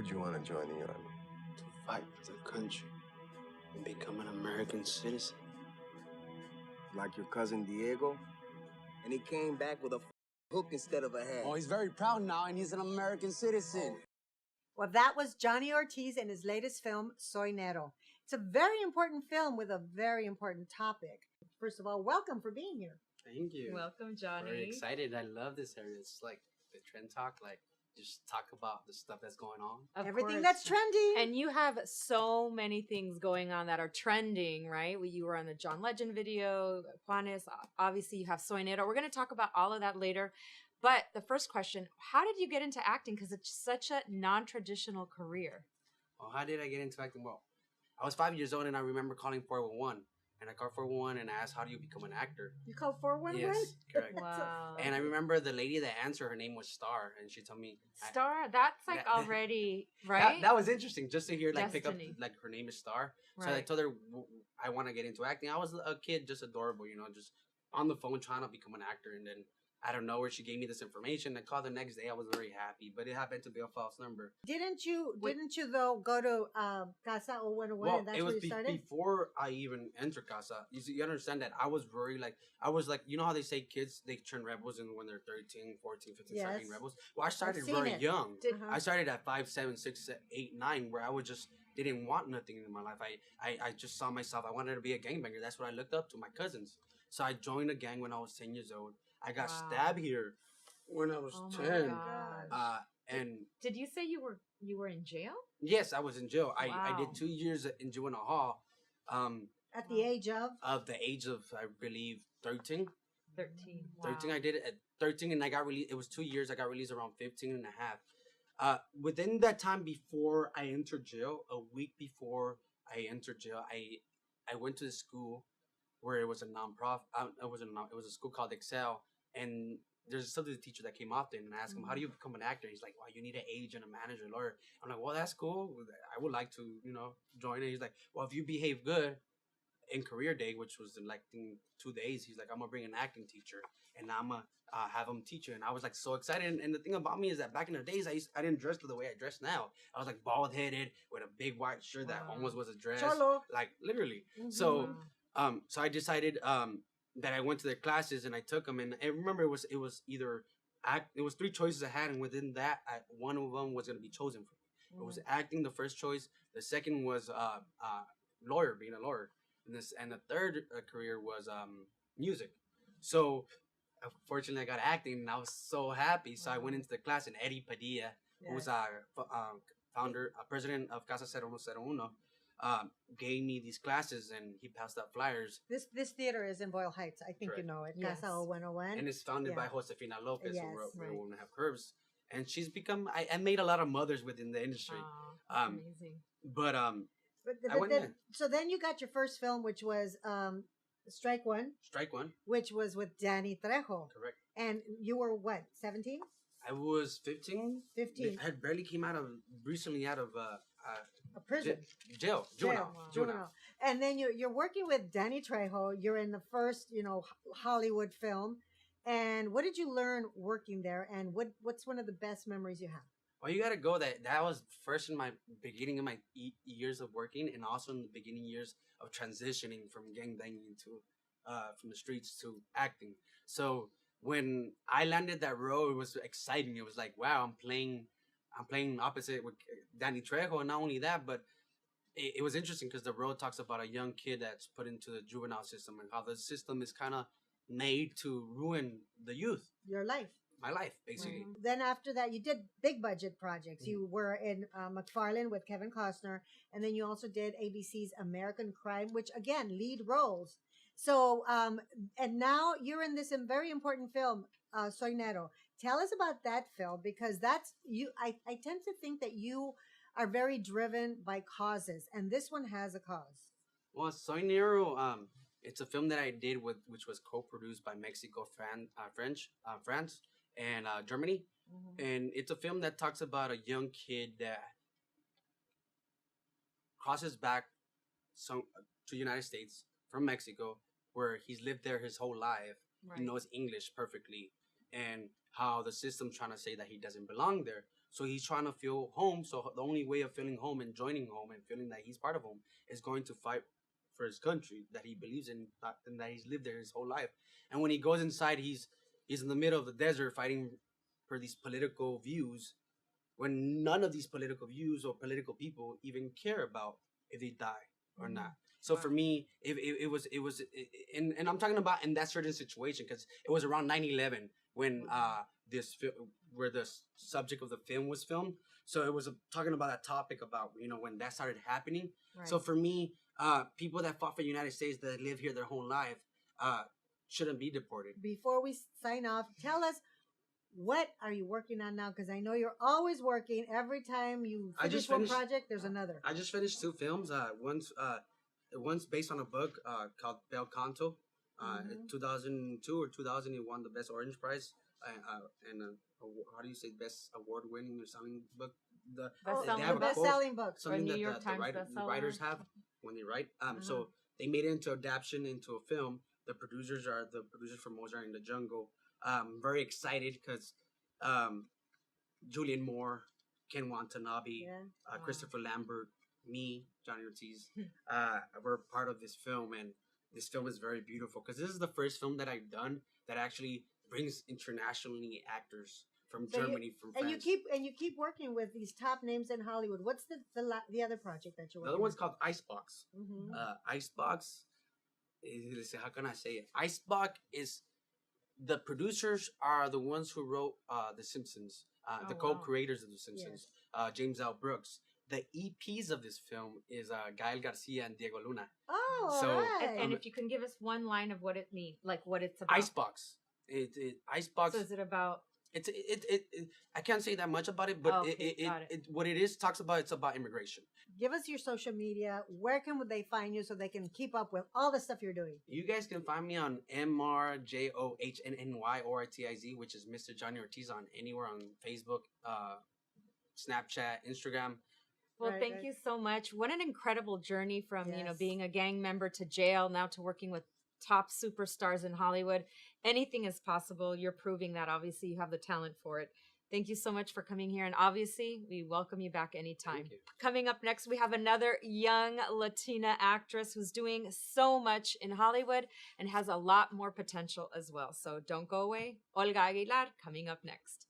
would you want to join the army? To fight for the country and become an American citizen. Like your cousin Diego? And he came back with a hook instead of a head. Oh, he's very proud now, and he's an American citizen. Well, that was Johnny Ortiz in his latest film, Soy Nero. It's a very important film with a very important topic. First of all, welcome for being here. Thank you. Welcome, Johnny. Very excited. I love this area. It's like the trend talk, like just talk about the stuff that's going on. Everything that's trending. And you have so many things going on that are trending, right? You were on the John Legend video, Juanes. Obviously, you have Soy Nero. We're going to talk about all of that later. But the first question, how did you get into acting? Because it's such a non-traditional career. Well, how did I get into acting? Well, I was 5 years old, and I remember calling 411. And I called 411 and I asked, how do you become an actor? You called 411? Yes, correct. Wow. And I remember the lady that answered, her name was Star, and she told me... Star? That's like already, right? That was interesting, just to hear, like, Destiny. pick up, like, her name is Star. Right. So I told her, I want to get into acting. I was a kid, just adorable, you know, just on the phone trying to become an actor. And then, I don't know where she gave me this information. I called the next day. I was very happy, but it happened to be a false number. Didn't you though go to Casa 011 Well, and that's it was where you started? before I even entered Casa. You understand that I was very you know how they say kids, they turn rebels when they're 13, 14, 15, Yes. 17 rebels? Well, I started seen very it. young. Uh-huh. I started at 5, 7, 6, 8, 9, where I was just didn't want nothing in my life. I just saw myself. I wanted to be a gangbanger. That's what I looked up to, my cousins. So I joined a gang when I was 10 years old. I got stabbed here when I was 10. And did you say you were in jail? yes, I was in jail. I Wow. did 2 years in juvenile hall. At the age of? The age of, I believe, 13. 13. 13, Wow. I did it at 13, and I got released. It was 2 years. I got released around 15 and a half. Within that time before I entered jail, a week before I entered jail, I went to the school where it was a nonprofit. It was a school called Excel, and there's a substitute teacher that came out there and I asked him, how do you become an actor? He's like, well, you need an agent, a manager, a lawyer. I'm like, well, that's cool. I would like to, join it. He's like, well, if you behave good in career day, which was in 2 days, he's like, I'm gonna bring an acting teacher and I'm gonna have him teach you. And I was like so excited. And the thing about me is that back in the days, I didn't dress the way I dress now. I was like bald headed with a big white shirt that almost was a dress, Cholo. like literally. Mhm. So I decided that I went to their classes and I took them. And I remember it was either it was 3 choices I had, and within that, one of them was gonna be chosen for me. It was acting, the first choice. The second was lawyer, being a lawyer. And the third career was music. So fortunately, I got acting, and I was so happy. So I went into the class, and Eddie Padilla, who's a president of Casa 0101, gave me these classes, and he passed out flyers. This theater is in Boyle Heights. I think Correct. you know it. Yes. Casa 0101. And it's founded by Josefina Lopez, Yes, who right. Women Have Curves. And she's become, I made a lot of mothers within the industry. That's amazing. But But I went in. so then you got your first film, which was Strike One, which was with Danny Trejo. Correct. And you were what, 17? I was 15. 15. I barely came recently out of A prison. jail. Juvenile. And then you're working with Danny Trejo. You're in the first, Hollywood film. And what did you learn working there? And what's one of the best memories you have? Well, you gotta go. That was first in my beginning of my years of working, and also in the beginning years of transitioning from gangbanging to from the streets to acting. So when I landed that role, it was exciting. It was like, wow, I'm playing opposite with Danny Trejo, and not only that, but it was interesting because the role talks about a young kid that's put into the juvenile system and how the system is kind of made to ruin the youth. Your life. My life, basically. Mm-hmm. Then after that, you did big budget projects. Mm-hmm. You were in McFarlane with Kevin Costner, and then you also did ABC's American Crime, which again, lead roles. So, and now you're in this very important film, Soy Nero. Tell us about that film, because that's you. I tend to think that you are very driven by causes, and this one has a cause. Well, Soy Nero, it's a film that I did which was co-produced by Mexico, France, and Germany. Mm-hmm. And it's a film that talks about a young kid that crosses back to the United States from Mexico, where he's lived there his whole life. Right. He knows English perfectly, and how the system's trying to say that he doesn't belong there. So he's trying to feel home. So the only way of feeling home and joining home and feeling that he's part of home is going to fight for his country that he believes in and that he's lived there his whole life. And when he goes inside, he's in the middle of the desert fighting for these political views when none of these political views or political people even care about if they die or not. So Wow. for me, it was, and I'm talking about in that certain situation because it was around 9/11 when where the subject of the film was filmed. So it was talking about that topic about when that started happening. Right. So for me, people that fought for the United States that live here their whole life shouldn't be deported. Before we sign off, tell us, what are you working on now? Because I know you're always working. Every time you finish one project, there's another. I just finished 2 films. One's based on a book called Bel Canto. In 2002 or 2000, it won the Best Orange Prize. And how do you say best award-winning or something book? The best-selling book. Something New that York Times the bestseller. writers have when they write. So they made it into adaptation into a film. The producers are the producers from Mozart in the Jungle. I'm very excited because Julian Moore, Ken Watanabe, Christopher Lambert, me, Johnny Ortiz, we're part of this film, and this film is very beautiful because this is the first film that I've done that actually brings internationally actors from Germany, from France. And you keep working with these top names in Hollywood. What's the other project that you're working on? The other one's called Icebox. Icebox is, how can I say it? Icebox is, the producers are the ones who wrote The Simpsons, the co-creators of The Simpsons, James L. Brooks. The EPs of this film is Gael Garcia and Diego Luna. Oh, So, all right. And if you can give us one line of what it means, like what it's about. Icebox. Icebox. So is it about? It I can't say that much about it, but what it is talks about. It's about immigration. Give us your social media. Where can they find you so they can keep up with all the stuff you're doing? You guys can find me on MrJohnnyOrtiz, which is Mr. Johnny Ortiz, on anywhere on Facebook, Snapchat, Instagram. Well, thank you so much. What an incredible journey from, being a gang member to jail, now to working with top superstars in Hollywood. Anything is possible. You're proving that. Obviously, you have the talent for it. Thank you so much for coming here. And obviously, we welcome you back anytime. Thank you. Coming up next, we have another young Latina actress who's doing so much in Hollywood and has a lot more potential as well. So don't go away. Olga Aguilar coming up next.